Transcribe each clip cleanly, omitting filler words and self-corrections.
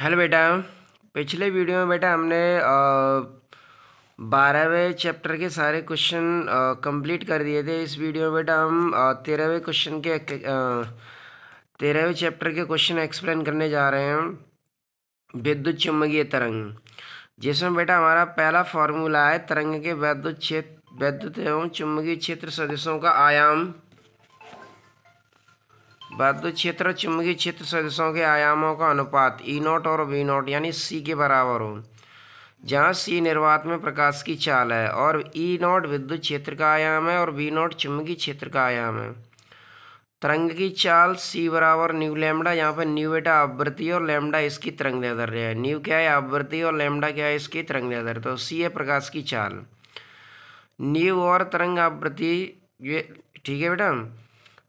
Hello बेटा। पिछले video में बेटा हमने 12वें चैप्टर के सारे क्वेश्चन कंप्लीट कर दिए थे। इस वीडियो में बेटा हम 13वें चैप्टर के क्वेश्चन एक्सप्लेन करने जा रहे हैं। विद्युत चुम्बकीय तरंग, जिसमें बेटा हमारा पहला फॉर्मूला है तरंग के विद्युत एवं चुम्बकीय क्षेत्र सदिशों का आयाम। विद्युत क्षेत्र और चुंबकीय क्षेत्र सदिशों के आयामों का अनुपात E0 और V0 यानी C के बराबर हो, जहाँ C निर्वात में प्रकाश की चाल है और E0 विद्युत क्षेत्र का आयाम है और V0 चुंबकीय क्षेत्र का आयाम है। तरंग की चाल C बराबर न्यू लैम्डा, यहाँ पर न्यू बेटा आवृत्ति और लैम्डा इसकी तरंग दैर्ध्य है। न्यू क्या है? आवृत्ति और लैम्डा क्या है? इसकी तरंग दैर्ध्य। तो C है प्रकाश की चाल, न्यू और तरंग आवृत्ति, ये ठीक है बेटा।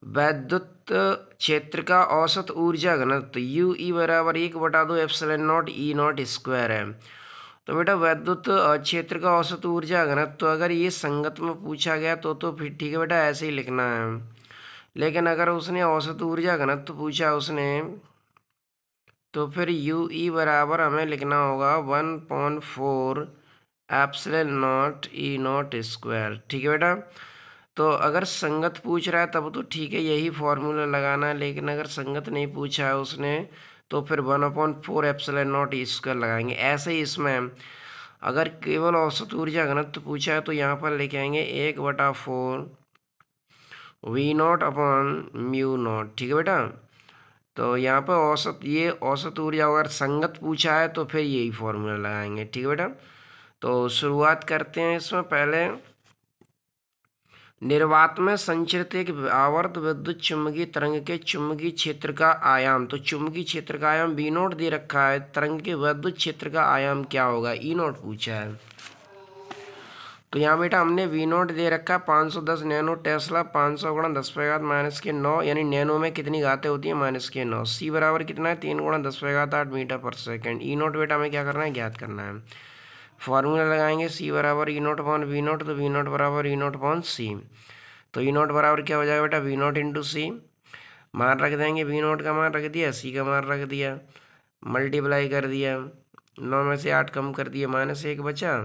विद्युत क्षेत्र का औसत ऊर्जा घनत्व यू ई बराबर 1/2 एप्सिलॉन नॉट E0 स्क्वायर है। तो बेटा विद्युत क्षेत्र का औसत ऊर्जा घनत्व अगर ये संगत में पूछा गया तो फिर ठीक है बेटा, ऐसे ही लिखना है। लेकिन अगर उसने औसत ऊर्जा घनत्व पूछा उसने, तो फिर यू ई बराबर हमें लिखना होगा 1/4 एप्सिलॉन नॉट E0 स्क्वायर। ठीक है बेटा। तो अगर संगत पूछ रहा है तब तो ठीक है, यही फॉर्मूला लगाना है। लेकिन अगर संगत नहीं पूछा है उसने तो फिर 1/4 एप्सिलॉन नॉट स्क्वायर लगाएंगे। ऐसे ही इसमें अगर केवल औसत ऊर्जा घनत्व पूछा है तो यहाँ पर लिख आएंगे 1/4 V0 अपॉन म्यू नॉट। ठीक है बेटा। तो यहाँ पर औसत ऊर्जा अगर संगत पूछा है तो फिर यही फॉर्मूला लगाएंगे। ठीक है बेटा। तो शुरुआत करते हैं। इसमें पहले निर्वात में संचरित एक आवर्त विद्युत चुम्बकीय तरंग के चुम्बकीय क्षेत्र का आयाम। तो चुम्बकीय क्षेत्र का आयाम V0 दे रखा है, तरंग के विद्युत क्षेत्र का आयाम क्या होगा? E0 पूछा है। तो यहाँ बेटा हमने V0 दे रखा है 510 नैनो टेस्ला, 500 × 10⁻⁹ यानी नैनो में कितनी घातें होती है? -9। C बराबर कितना है? 3 × 10⁸ मीटर पर सेकेंड। E0 बेटा हमें क्या करना है? ज्ञात करना है। फॉर्मूला लगाएंगे C बराबर E0 अपॉन V0, तो V0 बराबर E0 अपॉन C। तो E0 बराबर क्या हो जाएगा बेटा? V0 into C। मान रख देंगे, V0 का मान रख दिया, C का मान रख दिया, मल्टीप्लाई कर दिया, 9 में से 8 कम कर दिया, -1 बचा,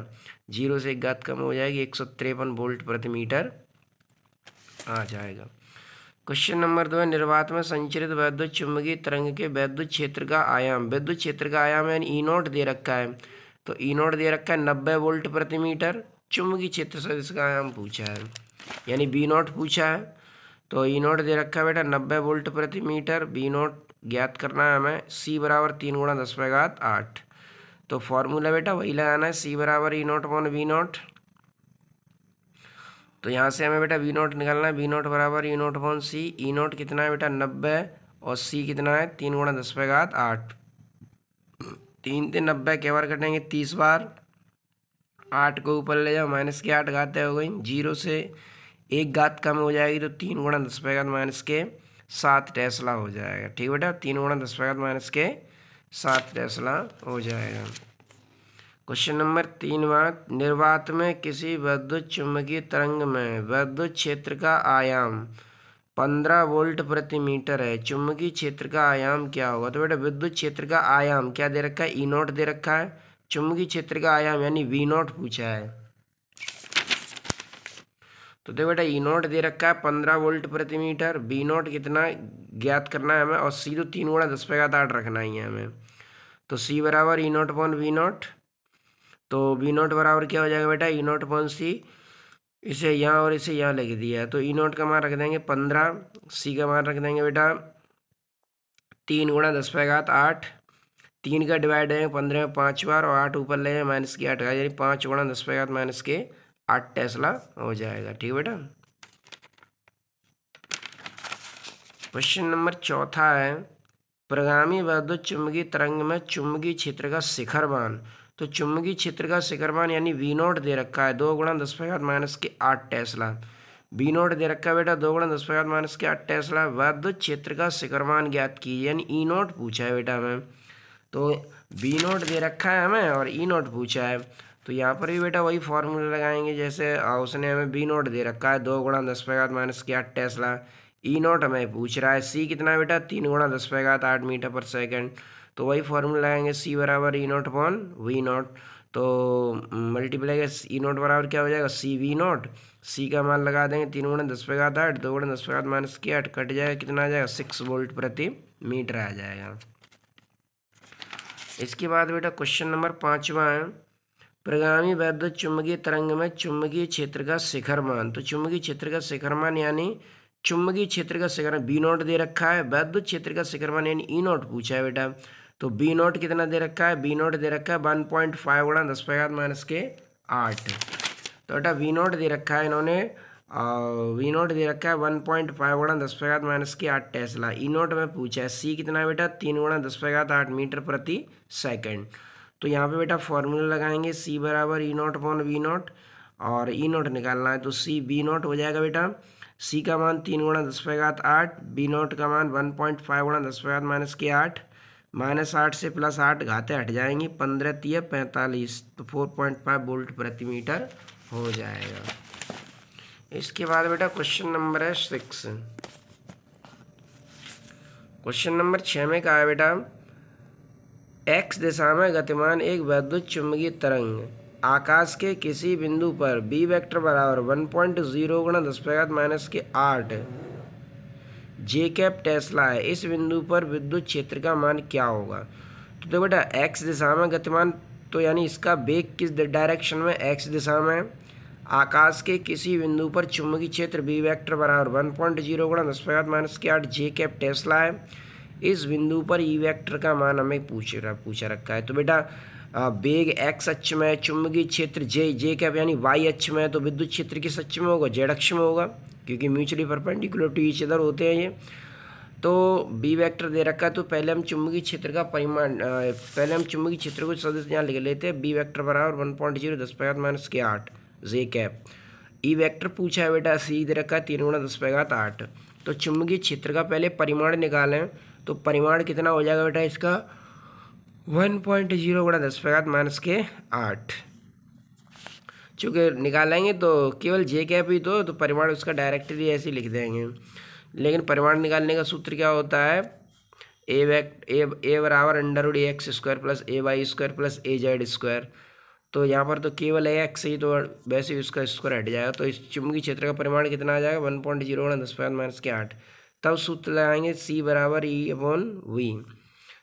0 से 1 घात कम हो जाएगी, 153 वोल्ट प्रति मीटर आ जाएगा। क्वेश्चन नंबर 2 है निर्वात में संचरित विद्युत चुम्बकीय तरंग के विद्युत क्षेत्र का आयाम। विद्युत क्षेत्र का आयाम यानी E0 दे रखा है, तो E0 दे रखा है 90 वोल्ट प्रति मीटर। चुम्बकीय क्षेत्र सदिश का आयाम पूछा है यानी V0 पूछा है, तो E0 दे रखा है बेटा 90 वोल्ट प्रति मीटर। V0 ज्ञात करना है हमें। C बराबर 3 × 10⁸ तो फॉर्मूला बेटा वही लगाना है, C बराबर E0 अपॉन V0। तो यहाँ से हमें बेटा V0 निकालना है। V0 बराबर E0 अपॉन C। E0 कितना है बेटा? 90 और C कितना है? 3 × 10⁸। 3 से 90 के बार कटेंगे? 30 बार। 8 को ऊपर ले जाओ, -8 घातें हो गई, 0 से 1 घात कम हो जाएगी, तो 3 × 10⁻⁷ टेस्ला हो जाएगा। ठीक बेटा, 3 × 10⁻⁷ टेस्ला हो जाएगा। क्वेश्चन नंबर 3 निर्वात में किसी विद्युत चुम्बकीय तरंग में विद्युत क्षेत्र का आयाम 15 वोल्ट प्रति मीटर है। चुम्बकीय क्षेत्र का आयाम क्या होगा? तो बेटा विद्युत क्षेत्र का आयाम क्या दे रखा है? E0 दे रखा है। चुम्बकीय क्षेत्र का आयाम यानी V0 पूछा है। तो देखो बेटा E0 दे रखा है 15 वोल्ट प्रति मीटर। V0 कितना ज्ञात करना है हमें, और C तो 3 × 10⁸ रखना ही है हमें। तो C बराबर E0 अपॉन V0। तो V0 बराबर क्या हो जाएगा बेटा? E0 upon C। इसे यहाँ और इसे यहाँ लिख दिया है, तो E0 का मान रख देंगे 15, C का मान रख देंगे बेटा 3 × 10⁸। 3 का डिवाइड है 15 में 5 बार, और 8 ऊपर ले जाए -8 यानी 5 × 10⁻⁸ टेस्ला हो जाएगा। ठीक है बेटा। क्वेश्चन नंबर 4 है प्रगामी विद्युत चुम्बकीय तरंग में चुम्बकीय क्षेत्र का शिखरमान। तो चुम्बकीय क्षेत्र का शिखरमान यानी V0 दे रखा है 2 × 10⁻⁸ टेस्ला। V0 दे रखा है बेटा 2 × 10⁻⁸ टेस्ला। विद्युत क्षेत्र का शिखरमान ज्ञात कीजिए यानी E0 पूछा है बेटा हमें। तो V0 दे रखा है हमें और E0 पूछा है, तो यहाँ पर भी बेटा वही फॉर्मूला लगाएंगे जैसे उसने हमें V0 दे रखा है 2 × 10⁻⁸ टेस्ला। E0 हमें पूछ रहा है। C कितना है बेटा? 3 × 10⁸ मीटर पर सेकेंड। तो वही फॉर्मूला लगाएंगे, सी बराबर E naught upon V naught. तो मल्टीप्लाई ई नॉट बराबर क्या हो जाएगा, सी वी नॉट। सी का मान लगा देंगे 3 गुणा 10 पे घात 8, 2 गुणा 10 पे घात माइनस की 8, कट जाएगा, कितना आ जाएगा 6 वोल्ट प्रति मीटर आ जाएगा। इसके बाद बेटा क्वेश्चन नंबर 5वां है, प्रगामी वैद्युत चुंबकीय तरंग में चुंबकीय क्षेत्र का शिखर मान। तो चुंबकीय क्षेत्र का शिखर मान यानी चुंबकीय क्षेत्र का शिखर बी नॉट दे रखा है, वैद्युत क्षेत्र का शिखर मान यानी ई नॉट पूछा है बेटा। तो बी नॉट कितना दे रखा है, बी नॉट दे रखा है 1.5 गुणा 10 पे घात माइनस के 8। तो बेटा वी नॉट दे रखा है इन्होंने, वी नॉट दे रखा है 1.5 गुणा 10 पे घात माइनस की 8 टेस्ला। ई नॉट में पूछा है सी कितना है बेटा, 3 गुणा 10 पे घात 8 मीटर प्रति सेकंड। तो यहाँ पे बेटा फॉर्मूला लगाएंगे, सी बराबर E naught upon V not, और ई नॉट निकालना है तो सी बी नॉट हो जाएगा बेटा। सी का मान 3 गुणा 10 पे घात 8, बी नॉट का मान 1.5 गुणा 10 पे घात माइनस की 8, -8 से +8 घातें हट जाएंगी, 15 तिया 45, तो 4.5 वोल्ट प्रति मीटर हो जाएगा। इसके बाद बेटा क्वेश्चन नंबर है 6। क्वेश्चन नंबर 6 में कहा है बेटा, एक्स दिशा में गतिमान एक वैद्युत चुंबकीय तरंग आकाश के किसी बिंदु पर बी वेक्टर बराबर 1.0 गुणा 10 पे घात माइनस के 8 जे कैप टेस्ला है। इस बिंदु पर विद्युत क्षेत्र का मान क्या होगा। तो बेटा एक्स दिशा में गतिमान, तो यानी इसका वेग किस डायरेक्शन में, एक्स दिशा में। आकाश के किसी बिंदु पर चुंबकीय क्षेत्र बी वेक्टर बराबर 1.0 गुणा 10 पे घात माइनस के 8 जे कैप टेस्ला है। इस बिंदु पर ई वेक्टर का मान हमें पूछा रखा है। तो बेटा वेग एक्स अक्ष में, चुंबकीय क्षेत्र जे कैप यानी वाई अक्ष में, तो विद्युत क्षेत्र किस अक्ष में होगा, जेड अक्ष में होगा, क्योंकि mutually perpendicular to each other होते हैं ये। तो बी वेक्टर दे रखा है, तो पहले हम चुंबकीय क्षेत्र का परिमाण, पहले हम चुंबकीय क्षेत्र को सदिश यहाँ लिख लेते हैं, बी वेक्टर बराबर 1.0 10 पे घात माइनस के 8 जे कैप। ई वेक्टर पूछा है बेटा, सी दे रखा है 3 गुणा 10 पे घात 8। तो चुंबकीय क्षेत्र का पहले परिमाण निकालें, तो परिमाण कितना हो जाएगा बेटा इसका 1.0 गुणा 10 पे घात माइनस के 8। चूँकि निकालेंगे तो केवल जे कैप ही तो परिमाण उसका डायरेक्टली ऐसे लिख देंगे, लेकिन परिमाण निकालने का सूत्र क्या होता है, ए बराबर √ax² plus ay² plus az²। तो यहाँ पर तो केवल एक्स ही, तो वैसे ही उसका स्क्वायर हट जाएगा। तो इस चुंबकीय क्षेत्र का परिमाण कितना आ जाएगा 1.0 गुणा 10 पे घात माइनस के 8। तब सूत्र लगाएंगे सी बराबर ई अपॉन वी।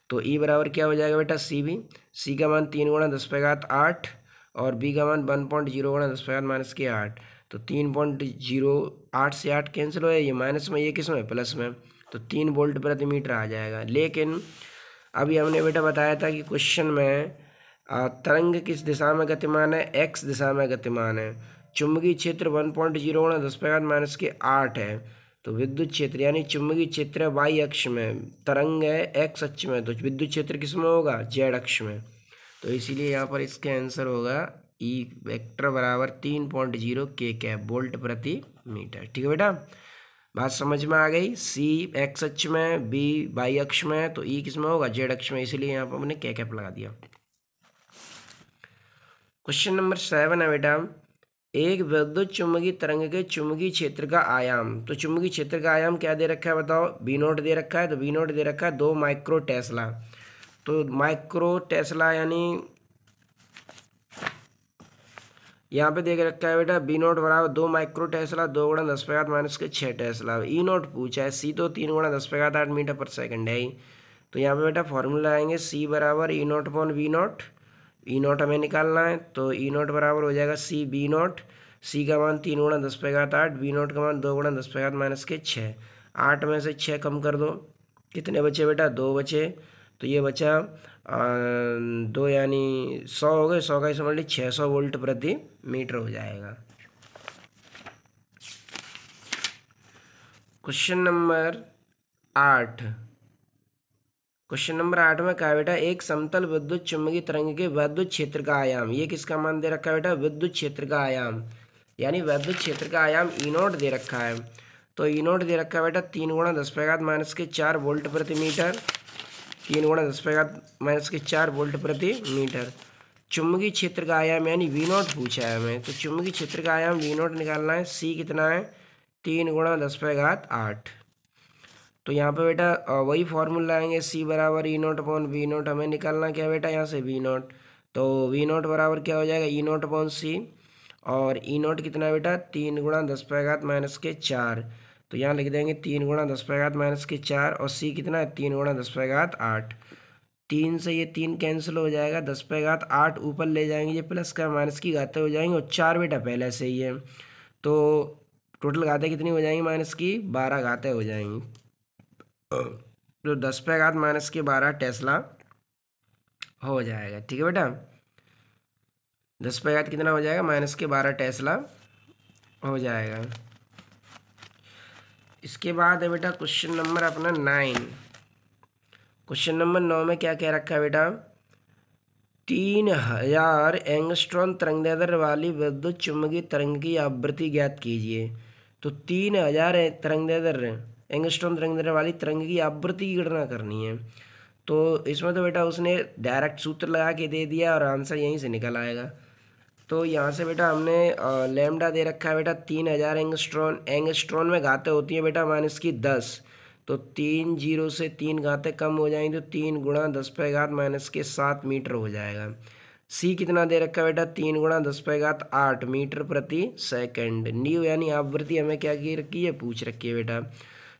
तो ई बराबर क्या हो जाएगा बेटा, सी बी। सी का मान 3 गुणा 10 पे घात 8 और बी का मान 1.0 गुणा 10 पे घात माइनस के 8। तो 3.08 से 8 कैंसिल हो, ये माइनस में, ये किस में, प्लस में, तो 3 वोल्ट प्रति मीटर आ जाएगा। लेकिन अभी हमने बेटा बताया था कि क्वेश्चन में तरंग किस दिशा में गतिमान है, एक्स दिशा में गतिमान है। चुंबकीय क्षेत्र 1.0 गुणा 10 पे घात माइनस के 8 है। तो विद्युत क्षेत्र यानी चुंबकीय क्षेत्र है वाई अक्ष में, तरंग है एक्स अक्ष में, तो विद्युत क्षेत्र किस में होगा, जेड अक्ष में। तो इसीलिए यहाँ पर इसका आंसर होगा ई वेक्टर बराबर 3.0 के कैप वोल्ट प्रति मीटर। ठीक है बेटा, बात समझ में आ गई। सी एक्स अक्ष में, बी वाई अक्ष में, तो ई किस में होगा, जेड अक्ष में, इसीलिए यहाँ पर हमने के कैप लगा दिया। क्वेश्चन नंबर 7 है बेटा, एक विद्युत चुंबकीय तरंग के चुंबकीय क्षेत्र का आयाम। तो चुंबकीय क्षेत्र का आयाम क्या दे रखा है बताओ, बी नॉट दे रखा है। तो बी नॉट दे रखा है 2 माइक्रो टेस्ला। तो माइक्रो टेस्ला यानी यहाँ पे देख रखा है बेटा, बी नॉट बराबर 2 माइक्रो टेस्ला, 2 गुणा 10 पे घात माइनस के 6 टेस्ला। ई नॉट पूछा है, सी तो 3 गुणा 10 पे घात 8 मीटर पर सेकंड है ही। तो यहाँ पे बेटा फॉर्मूला आएंगे, सी बराबर E naught upon V naught. E naught हमें निकालना है, तो ई नॉट बराबर हो जाएगा सी बी नॉट। सी का मान 3 गुणा 10 पे घात 8, बी नॉट का मान 2 गुणा 10 पे घात माइनस के 6। 8 में से 6 कम कर दो, कितने बचे बेटा, 2 बचे। तो ये बचा 2 यानी 100 हो गए, 100 का ही समझ ली 600 वोल्ट प्रति मीटर हो जाएगा। Question number 8। क्वेश्चन नंबर 8 में कहा बेटा, एक समतल विद्युत चुंबकीय तरंग के विद्युत क्षेत्र का आयाम। ये किसका मान दे रखा है बेटा, विद्युत क्षेत्र का आयाम, यानी विद्युत क्षेत्र का आयाम ई नॉट दे रखा है। तो ई नॉट दे रखा है बेटा 3 गुणा 10 पे घात माइनस के 4 वोल्ट प्रति मीटर। 3 गुणा 10 पे घात माइनस के 4 वोल्ट प्रति मीटर। चुंबकीय क्षेत्र का आयाम यानी वी नॉट पूछा है हमें, तो चुंबकीय क्षेत्र का आयाम वी नॉट निकालना है। सी कितना है, 3 गुणा 10 पे घात 8। तो यहाँ पे बेटा वही फॉर्मूला आएंगे, सी बराबर E naught upon V not. हमें निकालना क्या बेटा यहाँ से वी नॉट, तो वी नॉट बराबर क्या हो जाएगा ई नॉट अपॉन सी, और ई नॉट कितना है बेटा 3 × 10⁻⁴। तो यहाँ लिख देंगे 3 × 10⁻⁴ और सी कितना है 3 × 10⁸। 3 से ये 3 कैंसिल हो जाएगा, 10⁸ ऊपर ले जाएंगे, ये प्लस का माइनस की घातें हो जाएंगी, और 4 बेटा पहले से ही है, तो टोटल घातें कितनी हो जाएंगी माइनस की 12 घातें हो जाएंगी। तो 10⁻⁻12 टेस्ला हो जाएगा। ठीक है बेटा, 10 कितना हो जाएगा -12 टेस्ला हो जाएगा। इसके बाद है बेटा क्वेश्चन नंबर अपना 9। क्वेश्चन नंबर 9 में क्या कह रखा है बेटा, 3000 एंगस्ट्रॉन तरंगदैर्ध्य वाली विद्युत चुम्बकीय तरंग की आवृत्ति ज्ञात कीजिए। तो 3000 तरंगदैर्ध्य एंगस्ट्रॉन तरंगदैर्ध्य वाली तरंग की आवृत्ति की गणना करनी है। तो इसमें तो बेटा उसने डायरेक्ट सूत्र लगा के दे दिया और आंसर यहीं से निकल आएगा। तो यहाँ से बेटा हमने लैम्डा दे रखा है बेटा 3000 एंगस्ट्रॉन। एंगस्ट्रॉन में घातें होती हैं बेटा -10, तो 3 0 से 3 घातें कम हो जाएंगी, तो 3 × 10⁻⁷ मीटर हो जाएगा। सी कितना दे रखा है बेटा 3 × 10⁸ मीटर प्रति सेकंड। न्यू यानी आवृत्ति हमें क्या की रखी है पूछ रखी है बेटा।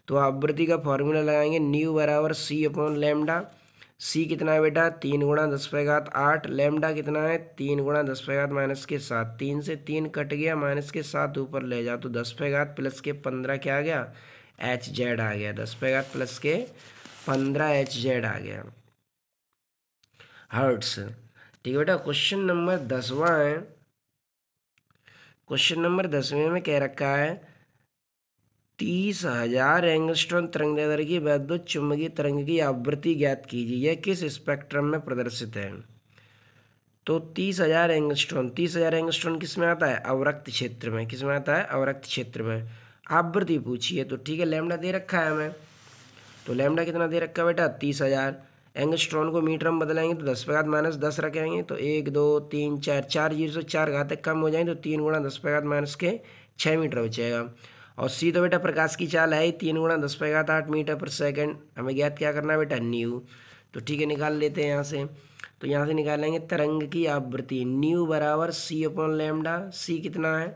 तो आवृत्ति का फॉर्मूला लगाएंगे, न्यू बराबर सी अपॉन लैम्डा। सी कितना है बेटा 3 × 10⁸, लैम्डा कितना है 3 × 10⁻⁷। 3 से 3 कट गया, -7 ऊपर ले जाओ, तो 10⁻⁻ प्लस के 15 क्या आ गया एच जेड आ गया। 10⁻⁻ प्लस के 15 एच जेड आ गया हर्ट्स। ठीक है बेटा, क्वेश्चन नंबर 10वां है। क्वेश्चन नंबर 10वें में कह रखा है 30,000 एंगस्ट्रॉन तरंगदैर्ध्य की वैद्युत चुम्बकीय तरंग की आवृत्ति ज्ञात कीजिए, यह किस स्पेक्ट्रम में प्रदर्शित है। तो 30,000 एंगस्ट्रॉन, 30,000 एंगस्ट्रॉन किस में आता है अवरक्त क्षेत्र में। किस में आता है अवरक्त क्षेत्र में। आवृत्ति पूछिए, तो ठीक है लैम्डा दे रखा है हमें, तो लैम्डा कितना दे रखा है बेटा 30,000। एंगस्ट्रॉन को मीटर में बदलाएंगे तो 10⁻⁻10 रखेंगे, तो 1 2 3 4 4 0 से 4 घातें कम हो जाएंगे, तो 3 × 10⁻⁻6 मीटर बचेगा। और सी तो बेटा प्रकाश की चाल है ही 3 × 10⁸ मीटर पर सेकंड। हमें ज्ञात क्या करना है बेटा न्यू। तो ठीक है निकाल लेते हैं यहाँ से। तो यहाँ से निकालेंगे तरंग की आवृत्ति, न्यू बराबर सी अपॉन लैम्डा। सी कितना है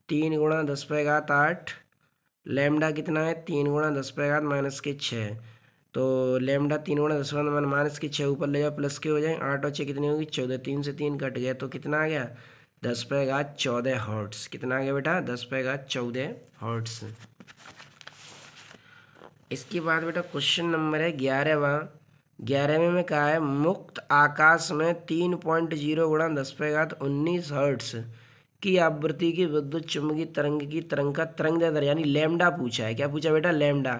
3 × 10⁸, लैम्डा कितना है 3 × 10⁻⁻6। तो लैम्डा 3 × 10⁻⁻6 ऊपर ले जाओ, प्लस के हो जाए, 8 और 6 कितनी होगी 14, 3 से 3 कट गया, तो कितना आ गया 10⁻14 हर्ट्स। कितना आ गया बेटा 10⁻14 हर्ट्स। इसके बाद बेटा क्वेश्चन नंबर है 11वां। 11वें में कहा है मुक्त आकाश में 3.0 × 10⁻19 हर्ट्स की आवृत्ति की विद्युत चुम्बकीय तरंग की तरंग का तरंगदैर्ध्य यानी लैम्डा पूछा है। क्या पूछा बेटा लैम्डा।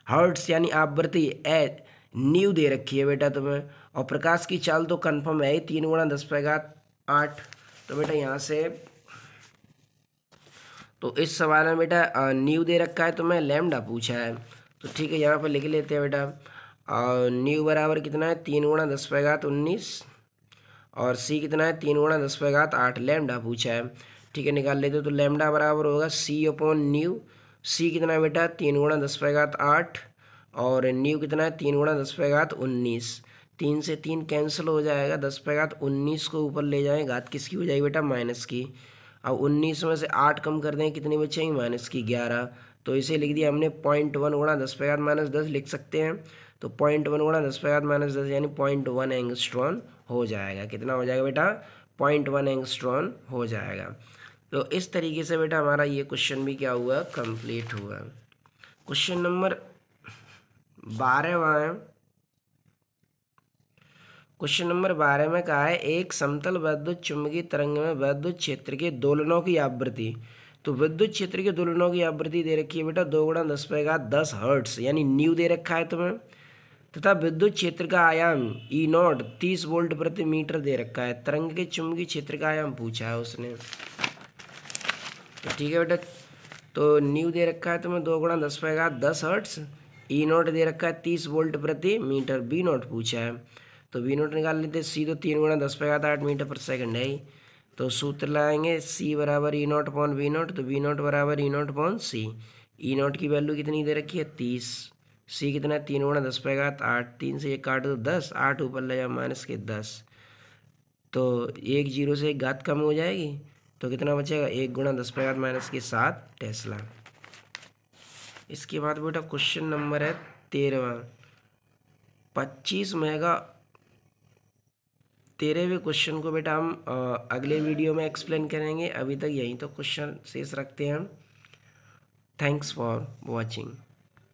हर्ट्स यानी आवृत्ति न्यू दे रखी है बेटा तुम्हें, और प्रकाश की चाल तो कंफर्म है ही 3 × 10⁸। तो बेटा यहाँ से तो इस सवाल में बेटा न्यू दे रखा है, तुम्हें लैम्डा पूछा है, तो ठीक है यहाँ पर लिख लेते हैं बेटा। न्यू बराबर कितना है 3 × 10⁻19 और सी कितना है 3 × 10⁸, लैम्डा पूछा है। ठीक है निकाल लेते हो, तो लैम्डा बराबर होगा सी अपॉन न्यू। सी कितना है बेटा 3 × 10⁸, और न्यू कितना है 3 × 10⁻19। 3 से 3 कैंसिल हो जाएगा, 10⁻19 को ऊपर ले जाएं, घात किसकी हो जाएगी बेटा माइनस की। अब 19 में से 8 कम कर दें, कितनी बचेंगी -11। तो इसे लिख दिया हमने 0.1 × 10⁻−10 लिख सकते हैं। तो 0.1 × 10⁻−10 यानी 0.1 एंगस्ट्रॉन हो जाएगा। कितना हो जाएगा बेटा 0.1 एंगस्ट्रॉन हो जाएगा। तो इस तरीके से बेटा हमारा ये क्वेश्चन भी क्या हुआ कंप्लीट हुआ। क्वेश्चन नंबर 12वां है। क्वेश्चन नंबर 12 में कहा है एक समतल विद्युत चुम्बकीय तरंग में विद्युत क्षेत्र के दोलनों की आवृत्ति। तो विद्युत क्षेत्र के दोलनों की आवृत्ति दे रखी है बेटा 2 × 10⁻10 हर्ट्स यानी न्यू दे रखा है तुम्हें, तथा विद्युत क्षेत्र का आयाम ई नॉट 30 वोल्ट प्रति मीटर दे रखा है। तरंग के चुंबकीय क्षेत्र का आयाम पूछा है उसने। तो ठीक है बेटा, तो न्यू दे रखा है तुम्हें 2 × 10⁻10 हर्ट्स, ई नॉट दे रखा है 30 वोल्ट प्रति मीटर, बी नॉट पूछा है। तो बी नॉट निकाल लेते हैं, सी तो 3 × 10⁸ मीटर पर सेकंड है ही, तो सूत्र लाएंगे सी बराबर E naught upon V naught. तो वी नॉट बराबर E naught upon C. E naught की वैल्यू कितनी दे रखी है 30, सी कितना है 3 गुणा 10 पे घात 8, 3 से 1 काट दो 10, 8 ऊपर ले जाओ माइनस के 10, तो 1 जीरो से 1 घात कम हो जाएगी, तो कितना बचेगा 1 गुणा 10 पे घात माइनस के 7 टेस्ला। इसके बाद बेटा क्वेश्चन नंबर है 13वां। 13वें क्वेश्चन को बेटा हम अगले वीडियो में एक्सप्लेन करेंगे। अभी तक यहीं तो क्वेश्चन शेष रखते हैं हम। Thanks for watching.